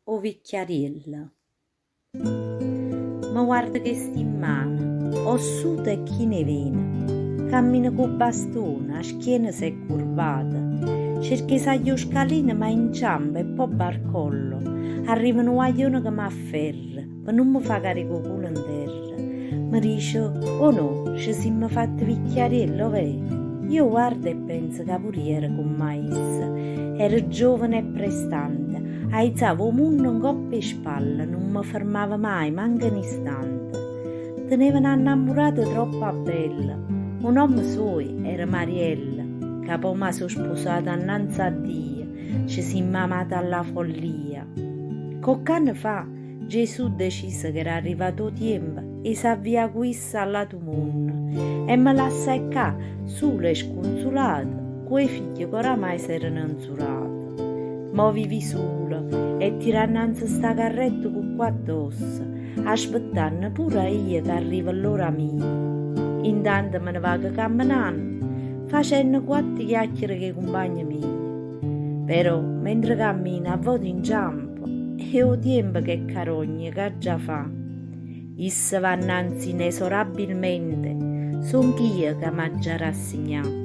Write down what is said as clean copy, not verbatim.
o Vicchiariella. Ma guarda che sti in mano, ossuta e chi ne viene. Cammina con bastone, a schiena si è curvata. Cerca saglio scalini ma inciampa e poi barcollo. Arrivano guaglioni che mi afferra, per non mi fa carico culo in terra. Mi dice, oh no, ci siamo fatti Vicchiariella, vedi? Io guardo e penso che pure era con mais. Ero giovane e prestante, aizzavo il mondo in coppia e spalle, non mi fermava mai, manca un istante. Teneva una innamorata troppo bella, un uomo suo era Mariella, che poi mi sono sposata innanzi a Dio, ci siamo amati alla follia. Qualche anno fa Gesù decise che era arrivato il tempo e si avvia questa alla tua mondo e me la secca sola e sconsolata, quei figli che oramai si erano insurati. Mo vivi sola e ti innanzi sta carretta con quattro ossa, aspettando pure io che arriva l'ora mia. Intanto me ne vado camminando, facendo quattro chiacchiere con i compagni miei. Però, mentre cammino, a volte inciampo e ho tempo che carogna che già fa. Issa va innanzi inesorabilmente, son io che m'ha già rassegnato.